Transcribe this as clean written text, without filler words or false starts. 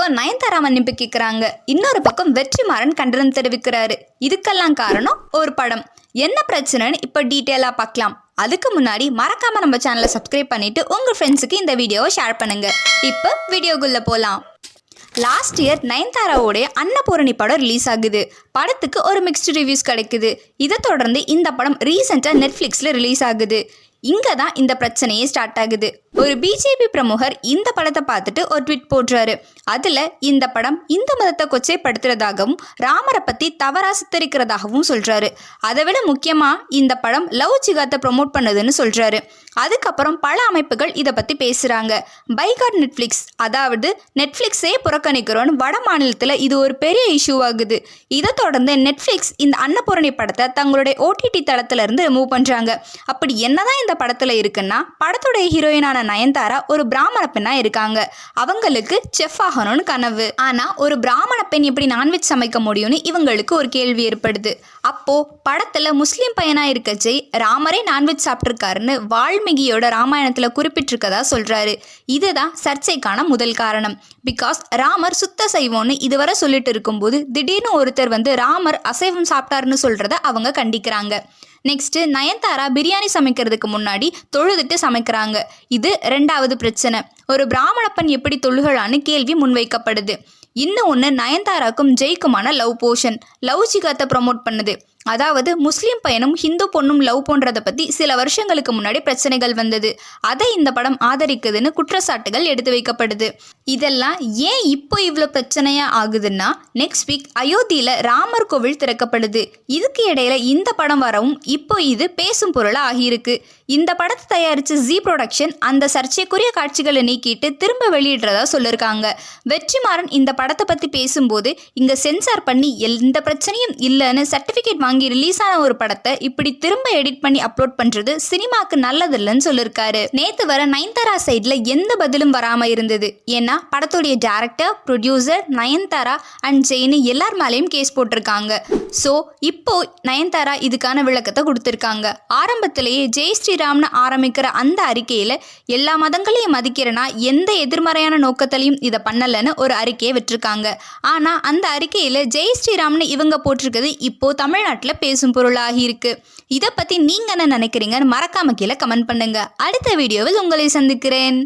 பக்கம் நயன்தாரா மன்னிப்பு கேட்குறாங்க, இன்னொரு பக்கம் வெற்றிமாறன் கண்டனம் தெரிவிக்கிறாரு. இதுக்கெல்லாம் காரணம் ஒரு படம். என்ன பிரச்சனைன்னு இப்போ டீட்டெயிலாக பார்க்கலாம். அதுக்கு முன்னாடி மறக்காம நம்ம சேனலை சப்ஸ்கிரைப் பண்ணிட்டு உங்க ஃப்ரெண்ட்ஸுக்கு இந்த வீடியோவை ஷேர் பண்ணுங்க. இப்போ வீடியோக்குள்ள போகலாம். லாஸ்ட் இயர் நயன்தாராவோடைய அன்னபூரணி படம் ரிலீஸ் ஆகுது. படத்துக்கு ஒரு மிக்ஸ்டு ரிவ்யூஸ் கிடைக்குது. இதை தொடர்ந்து இந்த படம் ரீசெண்டாக நெட்ஃப்ளிக்ஸில் ரிலீஸ் ஆகுது. இங்கே தான் இந்த பிரச்சனையே ஸ்டார்ட் ஆகுது. ஒரு பிஜேபி பிரமுகர் இந்த படத்தை பார்த்துட்டு ஒரு ட்வீட் போடுறாரு. அதில் இந்த படம் இந்து மதத்தை கொச்சைப்படுத்துறதாகவும் ராமரை பற்றி தவறாக சித்தரிக்கிறதாகவும் சொல்கிறாரு. அதை விட முக்கியமாக இந்த படம் லவ் ஜிகாத்தை ப்ரொமோட் பண்ணுதுன்னு சொல்கிறாரு. அதுக்கப்புறம் பல அமைப்புகள் இதை பற்றி பேசுகிறாங்க. பைகாட் நெட்ஃப்ளிக்ஸ், அதாவது நெட்ஃப்ளிக்ஸே புறக்கணிக்கிறோன்னு வட மாநிலத்தில் இது ஒரு பெரிய இஷ்யூ ஆகுது. இதை தொடர்ந்து நெட்ஃப்ளிக்ஸ் இந்த அன்னபூரணி படத்தை தங்களுடைய ஓடிடி தளத்திலிருந்து ரிமூவ் பண்ணுறாங்க. அப்படி என்னதான் இந்த படத்தில் இருக்குன்னா, படத்துடைய ஹீரோயினான நயன்தாரா ஒரு பிராமண பெண்ணா இருக்காங்க. அவங்களுக்கு செஃப் ஆகணும்னு கனவு. ஆனா ஒரு பிராமண பெண் எப்படி நான்வெஜ் சமைக்க முடியும்னு இவங்களுக்கு ஒரு கேள்வி ஏற்படுது. அப்போ படத்துல முஸ்லீம் பையனா இருக்க ஜெய் ராமரே நான்வெஜ் சாப்பிட்டிருக்காருன்னு வால்மீகியோட ராமாயணத்துல குறிப்பிட்டிருக்கதா சொல்றாரு. இதுதான் சர்ச்சைக்கான முதல் காரணம். பிகாஸ் ராமர் சுத்த சைவம்னு இதுவரை சொல்லிட்டு இருக்கும்போது திடீர்னு ஒருத்தர் வந்து ராமர் அசைவம் சாப்பிட்டாருன்னு சொல்றத அவங்க கண்டிக்கிறாங்க. நெக்ஸ்ட்டு நயன்தாரா பிரியாணி சமைக்கிறதுக்கு முன்னாடி தொழுதுட்டு சமைக்கிறாங்க. இது ரெண்டாவது பிரச்சனை. ஒரு பிராமண பெண் எப்படி தொழுகலான்னு கேள்வி முன்வைக்கப்படுது. இன்னொன்று நயன்தாராக்கும் ஜெய்க்குமான லவ் போர்ஷன், லவ் ஜிகாத்தை ப்ரமோட் பண்ணுது. அதாவது முஸ்லீம் பையனும் ஹிந்து பொண்ணும் லவ் பண்ணுறதை பற்றி சில வருஷங்களுக்கு முன்னாடி பிரச்சனைகள் வந்தது. அதை இந்த படம் ஆதரிக்குதுன்னு குற்றச்சாட்டுகள் எடுத்து வைக்கப்படுது. இதெல்லாம் ஏன் இப்போ இவ்வளோ பிரச்சனையாக ஆகுதுன்னா, நெக்ஸ்ட் வீக் அயோத்தியில் ராமர் கோவில் திறக்கப்படுது. இதுக்கு இடையில இந்த படம் வரவும் இப்போ இது பேசும் பொருளாக ஆகியிருக்கு. இந்த படத்தை தயாரித்த ஜி ப்ரொடக்ஷன் அந்த சர்ச்சைக்குரிய காட்சிகளை நீக்கிட்டு திரும்ப வெளியிடுறதா சொல்லியிருக்காங்க. வெற்றிமாறன் இந்த படத்தை பற்றி பேசும்போது, இங்கே சென்சார் பண்ணி எந்த பிரச்சனையும் இல்லைன்னு சர்டிஃபிகேட் வாங்கி ரிலீஸ் ஆன ஒரு படத்தை இப்படி திரும்ப எடிட் பண்ணி அப்லோட் பண்றது சினிமாக்கு நல்லதில்லைன்னு சொல்லியிருக்காரு. நேத்து வர நயன்தாரா சைட்ல எந்த பதிலும் வராம இருந்தது. ஏன்னா படத்துடைய டைரக்டர், ப்ரொடியூசர், நயன்தாரா அண்ட் ஜெயின்னு எல்லார் மேலேயும் கேஸ் போட்டிருக்காங்க. ஸோ இப்போ நயன்தாரா இதுக்கான விளக்கத்தை கொடுத்துருக்காங்க. ஆரம்பத்திலேயே ஜெய் ஸ்ரீராம்னு ஆரம்பிக்கிற அந்த அறிக்கையில எல்லா மதங்களையும் மதிக்கிறேன்னா எந்த எதிர்மறையான நோக்கத்திலையும் இதை பண்ணலன்னு ஒரு அறிக்கையை விட்டுருக்காங்க. ஆனா அந்த அறிக்கையில ஜெய் ஸ்ரீராம்னு இவங்க போட்டிருக்கிறது இப்போ தமிழ்நாட்டில் பேசும் பொருளாகி இருக்கு. இதை பத்தி நீங்க என்ன நினைக்கிறீங்கன்னு மறக்காம கீழே கமெண்ட் பண்ணுங்க. அடுத்த வீடியோவில் உங்களை சந்திக்கிறேன்.